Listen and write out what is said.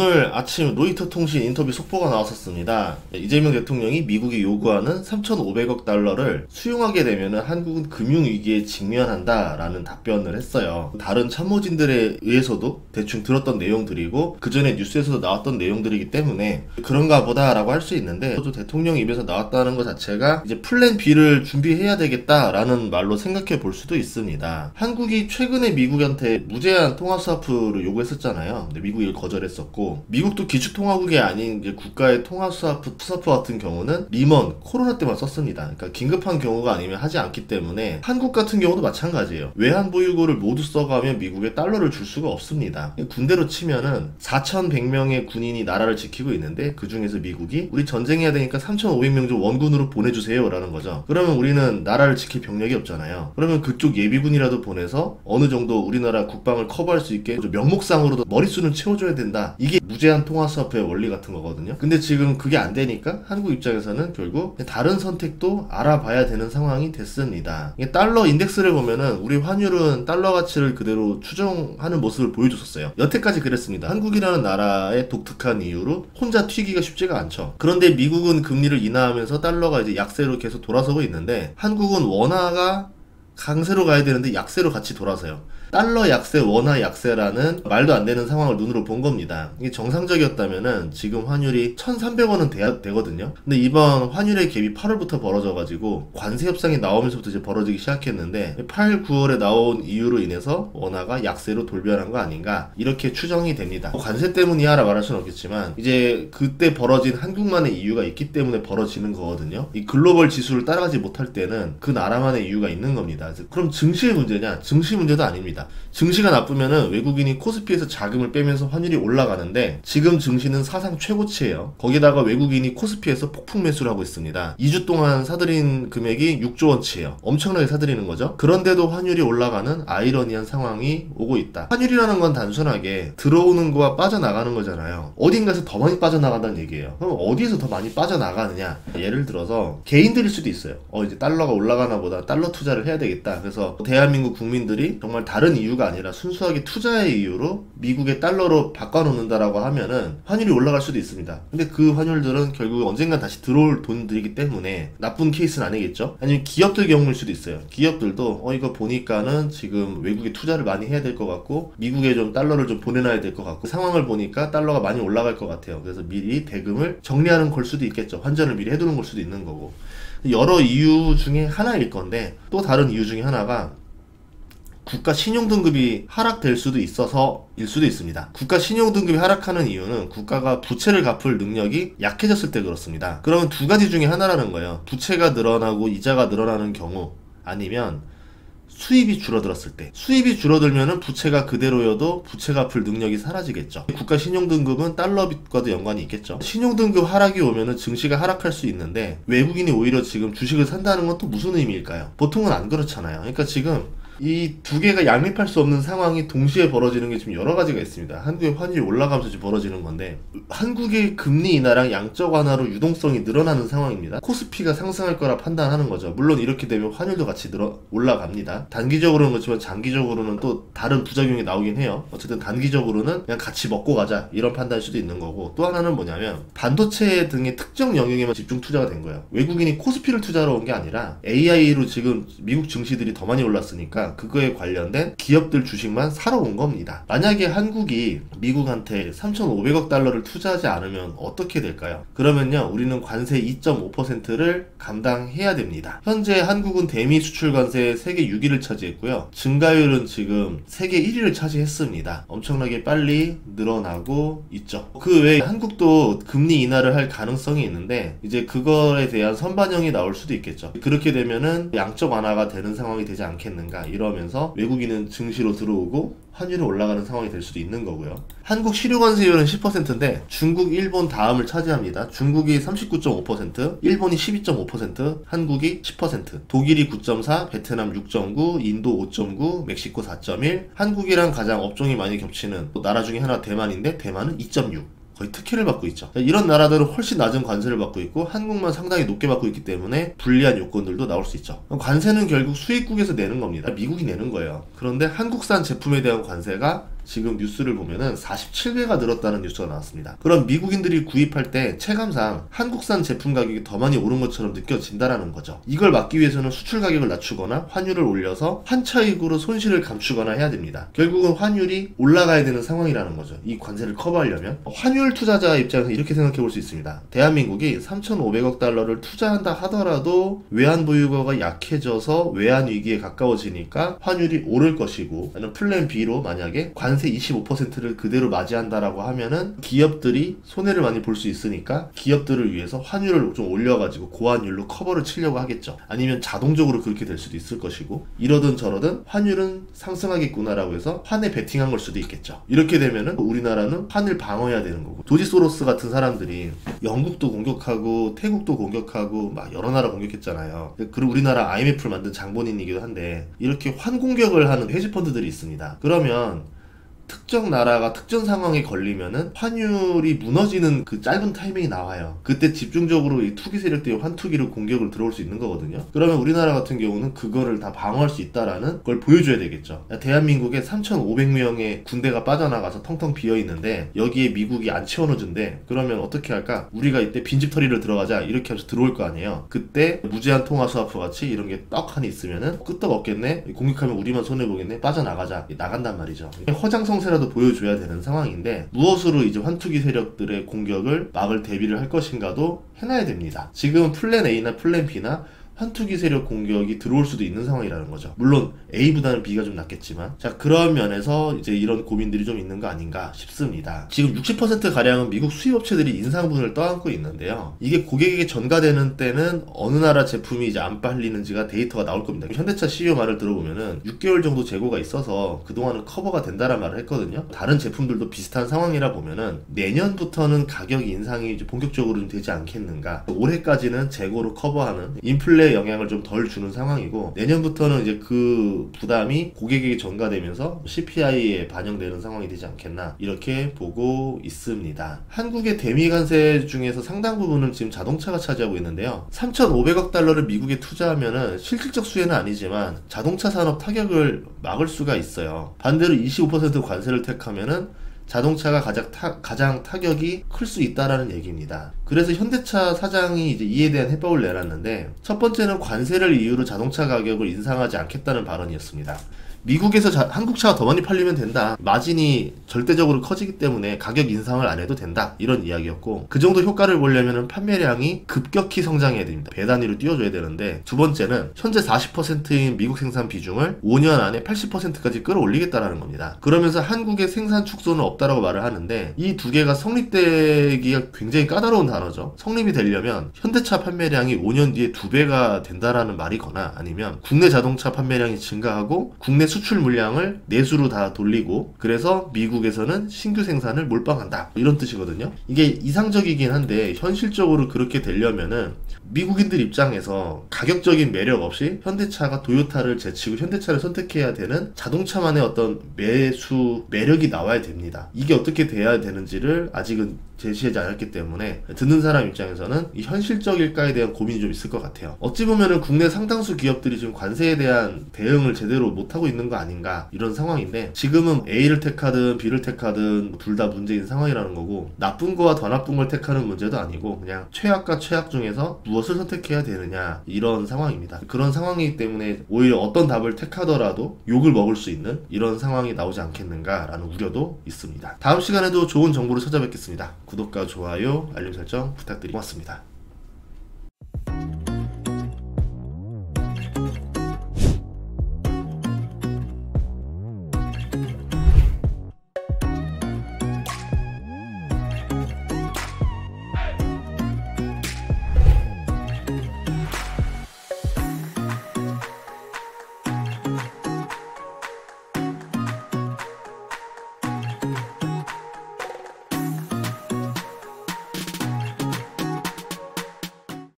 오늘 아침 로이터 통신 인터뷰 속보가 나왔었습니다. 이재명 대통령이 미국이 요구하는 3,500억 달러를 수용하게 되면 한국은 금융위기에 직면한다라는 답변을 했어요. 다른 참모진들에 의해서도 대충 들었던 내용들이고 그 전에 뉴스에서도 나왔던 내용들이기 때문에 그런가 보다라고 할 수 있는데, 또 대통령 입에서 나왔다는 것 자체가 이제 플랜 B를 준비해야 되겠다라는 말로 생각해 볼 수도 있습니다. 한국이 최근에 미국한테 무제한 통화 스와프를 요구했었잖아요. 근데 미국이 이걸 거절했었고, 미국도 기축통화국이 아닌 이제 국가의 통화 스와프 같은 경우는 리먼, 코로나 때만 썼습니다. 그러니까 긴급한 경우가 아니면 하지 않기 때문에 한국 같은 경우도 마찬가지예요. 외환 보유고를 모두 써가면 미국에 달러를 줄 수가 없습니다. 군대로 치면은 4,100명의 군인이 나라를 지키고 있는데 그 중에서 미국이 우리 전쟁해야 되니까 3,500명 좀 원군으로 보내주세요 라는 거죠. 그러면 우리는 나라를 지킬 병력이 없잖아요. 그러면 그쪽 예비군이라도 보내서 어느 정도 우리나라 국방을 커버할 수 있게 명목상으로도 머릿수는 채워줘야 된다. 이게 무제한 통화 스와프의 원리 같은 거거든요. 근데 지금 그게 안 되니까 한국 입장에서는 결국 다른 선택도 알아봐야 되는 상황이 됐습니다. 달러 인덱스를 보면은 우리 환율은 달러 가치를 그대로 추정하는 모습을 보여줬었어요. 여태까지 그랬습니다. 한국이라는 나라의 독특한 이유로 혼자 튀기가 쉽지가 않죠. 그런데 미국은 금리를 인하하면서 달러가 이제 약세로 계속 돌아서고 있는데, 한국은 원화가 강세로 가야 되는데 약세로 같이 돌아서요. 달러 약세, 원화 약세라는 말도 안 되는 상황을 눈으로 본 겁니다. 이게 정상적이었다면은 지금 환율이 1,300원은 돼야 되거든요. 근데 이번 환율의 갭이 8월부터 벌어져가지고 관세 협상이 나오면서부터 이제 벌어지기 시작했는데, 8, 9월에 나온 이유로 인해서 원화가 약세로 돌변한 거 아닌가, 이렇게 추정이 됩니다. 관세 때문이야라 말할 수는 없겠지만 이제 그때 벌어진 한국만의 이유가 있기 때문에 벌어지는 거거든요. 이 글로벌 지수를 따라가지 못할 때는 그 나라만의 이유가 있는 겁니다. 그럼 증시의 문제냐? 증시 문제도 아닙니다. 증시가 나쁘면은 외국인이 코스피에서 자금을 빼면서 환율이 올라가는데, 지금 증시는 사상 최고치예요. 거기다가 외국인이 코스피에서 폭풍 매수를 하고 있습니다. 2주 동안 사들인 금액이 6조 원치예요. 엄청나게 사들이는 거죠. 그런데도 환율이 올라가는 아이러니한 상황이 오고 있다. 환율이라는 건 단순하게 들어오는 거와 빠져나가는 거잖아요. 어딘가에서 더 많이 빠져나간다는 얘기예요. 그럼 어디에서 더 많이 빠져나가느냐? 예를 들어서 개인들일 수도 있어요. 이제 달러가 올라가나 보다, 달러 투자를 해야 되겠다. 그래서 대한민국 국민들이 정말 다른 이유가 아니라 순수하게 투자의 이유로 미국의 달러로 바꿔놓는다라고 하면은 환율이 올라갈 수도 있습니다. 근데 그 환율들은 결국 언젠간 다시 들어올 돈들이기 때문에 나쁜 케이스는 아니겠죠? 아니면 기업들 경우일 수도 있어요. 기업들도 이거 보니까는 지금 외국에 투자를 많이 해야 될 것 같고 미국에 좀 달러를 좀 보내놔야 될 것 같고 상황을 보니까 달러가 많이 올라갈 것 같아요. 그래서 미리 대금을 정리하는 걸 수도 있겠죠. 환전을 미리 해두는 걸 수도 있는 거고, 여러 이유 중에 하나일 건데, 또 다른 이유 중에 하나가 국가 신용등급이 하락될 수도 있어서일 수도 있습니다. 국가 신용등급이 하락하는 이유는 국가가 부채를 갚을 능력이 약해졌을 때 그렇습니다. 그러면 두 가지 중에 하나라는 거예요. 부채가 늘어나고 이자가 늘어나는 경우, 아니면 수입이 줄어들었을 때. 수입이 줄어들면은 부채가 그대로여도 부채 갚을 능력이 사라지겠죠. 국가 신용등급은 달러빚과도 연관이 있겠죠. 신용등급 하락이 오면은 증시가 하락할 수 있는데, 외국인이 오히려 지금 주식을 산다는 건 또 무슨 의미일까요? 보통은 안 그렇잖아요. 그러니까 지금 이 두 개가 양립할 수 없는 상황이 동시에 벌어지는 게 지금 여러 가지가 있습니다. 한국의 환율이 올라가면서 지금 벌어지는 건데, 한국의 금리 인하랑 양적 완화로 유동성이 늘어나는 상황입니다. 코스피가 상승할 거라 판단하는 거죠. 물론 이렇게 되면 환율도 같이 올라갑니다. 단기적으로는 그렇지만 장기적으로는 또 다른 부작용이 나오긴 해요. 어쨌든 단기적으로는 그냥 같이 먹고 가자, 이런 판단일 수도 있는 거고, 또 하나는 뭐냐면 반도체 등의 특정 영역에만 집중 투자가 된 거예요. 외국인이 코스피를 투자하러 온 게 아니라 AI로 지금 미국 증시들이 더 많이 올랐으니까 그거에 관련된 기업들 주식만 사러 온 겁니다. 만약에 한국이 미국한테 3,500억 달러를 투자하지 않으면 어떻게 될까요? 그러면요, 우리는 관세 2.5%를 감당해야 됩니다. 현재 한국은 대미 수출 관세 세계 6위를 차지했고요. 증가율은 지금 세계 1위를 차지했습니다. 엄청나게 빨리 늘어나고 있죠. 그 외에 한국도 금리 인하를 할 가능성이 있는데, 이제 그거에 대한 선반영이 나올 수도 있겠죠. 그렇게 되면은 양적 완화가 되는 상황이 되지 않겠는가, 이러면서 외국인은 증시로 들어오고 환율이 올라가는 상황이 될 수도 있는 거고요. 한국 실효관세율은 10%인데 중국, 일본 다음을 차지합니다. 중국이 39.5%, 일본이 12.5%, 한국이 10%, 독일이 9.4%, 베트남 6.9%, 인도 5.9%, 멕시코 4.1%, 한국이랑 가장 업종이 많이 겹치는 나라 중에 하나 대만인데 대만은 2.6%. 거의 특혜를 받고 있죠. 이런 나라들은 훨씬 낮은 관세를 받고 있고 한국만 상당히 높게 받고 있기 때문에 불리한 요건들도 나올 수 있죠. 관세는 결국 수입국에서 내는 겁니다. 미국이 내는 거예요. 그런데 한국산 제품에 대한 관세가 지금 뉴스를 보면은 47배가 늘었다는 뉴스가 나왔습니다. 그럼 미국인들이 구입할 때 체감상 한국산 제품 가격이 더 많이 오른 것처럼 느껴진다라는 거죠. 이걸 막기 위해서는 수출 가격을 낮추거나 환율을 올려서 환차익으로 손실을 감추거나 해야 됩니다. 결국은 환율이 올라가야 되는 상황이라는 거죠. 이 관세를 커버하려면. 환율 투자자 입장에서 이렇게 생각해 볼 수 있습니다. 대한민국이 3,500억 달러를 투자한다 하더라도 외환 보유고가 약해져서 외환 위기에 가까워지니까 환율이 오를 것이고, 플랜 B로 만약에 관세 25%를 그대로 맞이한다라고 하면은 기업들이 손해를 많이 볼 수 있으니까 기업들을 위해서 환율을 좀 올려가지고 고환율로 커버를 치려고 하겠죠. 아니면 자동적으로 그렇게 될 수도 있을 것이고, 이러든 저러든 환율은 상승하겠구나라고 해서 환에 베팅한 걸 수도 있겠죠. 이렇게 되면은 우리나라는 환을 방어해야 되는 거고, 조지 소로스 같은 사람들이 영국도 공격하고 태국도 공격하고 막 여러 나라 공격했잖아요. 그리고 우리나라 IMF를 만든 장본인이기도 한데, 이렇게 환 공격을 하는 헤지펀드들이 있습니다. 그러면 특정 나라가 특정 상황에 걸리면은 환율이 무너지는 그 짧은 타이밍이 나와요. 그때 집중적으로 이 투기 세력들이 환투기로 공격을 들어올 수 있는 거거든요. 그러면 우리나라 같은 경우는 그거를 다 방어할 수 있다라는 걸 보여줘야 되겠죠. 대한민국에 3,500명의 군대가 빠져나가서 텅텅 비어있는데 여기에 미국이 안 채워넣어준대. 그러면 어떻게 할까? 우리가 이때 빈집털이를 들어가자 이렇게 하면서 들어올 거 아니에요. 그때 무제한 통화 스와프 같이 이런 게 떡하니 있으면은 끄떡없겠네? 공격하면 우리만 손해보겠네? 빠져나가자. 나간단 말이죠. 허장성 세라도 보여줘야 되는 상황인데, 무엇으로 이제 환투기 세력들의 공격을 막을 대비를 할 것인가도 해놔야 됩니다. 지금은 플랜 A나 플랜 B나 환투기 세력 공격이 들어올 수도 있는 상황이라는 거죠. 물론 A보다는 B가 좀 낫겠지만, 자, 그런 면에서 이제 이런 고민들이 좀 있는 거 아닌가 싶습니다. 지금 60%가량은 미국 수입업체들이 인상분을 떠안고 있는데요. 이게 고객에게 전가되는 때는 어느 나라 제품이 이제 안 팔리는지가 데이터가 나올 겁니다. 현대차 CEO 말을 들어보면은 6개월 정도 재고가 있어서 그동안은 커버가 된다는 말을 했거든요. 다른 제품들도 비슷한 상황이라 보면은 내년부터는 가격 인상이 이제 본격적으로 좀 되지 않겠는가. 올해까지는 재고로 커버하는 인플레 영향을 좀 덜 주는 상황이고, 내년부터는 이제 그 부담이 고객에게 전가되면서 CPI에 반영되는 상황이 되지 않겠나, 이렇게 보고 있습니다. 한국의 대미 관세 중에서 상당 부분은 지금 자동차가 차지하고 있는데요. 3,500억 달러를 미국에 투자하면은 실질적 수혜는 아니지만 자동차 산업 타격을 막을 수가 있어요. 반대로 25% 관세를 택하면은 자동차가 가장 타격이 클 수 있다라는 얘기입니다. 그래서 현대차 사장이 이제 이에 대한 해법을 내놨는데, 첫 번째는 관세를 이유로 자동차 가격을 인상하지 않겠다는 발언이었습니다. 미국에서 한국차가 더 많이 팔리면 된다. 마진이 절대적으로 커지기 때문에 가격 인상을 안 해도 된다. 이런 이야기였고, 그 정도 효과를 보려면 판매량이 급격히 성장해야 됩니다. 배 단위로 띄워줘야 되는데, 두 번째는 현재 40%인 미국 생산 비중을 5년 안에 80%까지 끌어올리겠다라는 겁니다. 그러면서 한국의 생산 축소는 없다라고 말을 하는데, 이 두 개가 성립되기가 굉장히 까다로운 단어죠. 성립이 되려면 현대차 판매량이 5년 뒤에 2배가 된다라는 말이거나, 아니면 국내 자동차 판매량이 증가하고 국내 수출 물량을 내수로 다 돌리고, 그래서 미국에서는 신규 생산을 몰빵한다, 이런 뜻이거든요. 이게 이상적이긴 한데 현실적으로 그렇게 되려면은 미국인들 입장에서 가격적인 매력 없이 현대차가 도요타를 제치고 현대차를 선택해야 되는 자동차만의 어떤 매수 매력이 나와야 됩니다. 이게 어떻게 돼야 되는지를 아직은 제시하지 않았기 때문에 듣는 사람 입장에서는 이 현실적일까에 대한 고민이 좀 있을 것 같아요. 어찌 보면은 국내 상당수 기업들이 지금 관세에 대한 대응을 제대로 못하고 있는 거 아닌가, 이런 상황인데, 지금은 A를 택하든 B를 택하든 둘 다 문제인 상황이라는 거고, 나쁜 거와 더 나쁜 걸 택하는 문제도 아니고 그냥 최악과 최악 중에서 무엇을 선택해야 되느냐, 이런 상황입니다. 그런 상황이기 때문에 오히려 어떤 답을 택하더라도 욕을 먹을 수 있는 이런 상황이 나오지 않겠는가라는 우려도 있습니다. 다음 시간에도 좋은 정보로 찾아뵙겠습니다. 구독과 좋아요, 알림 설정 부탁드리고 고맙습니다.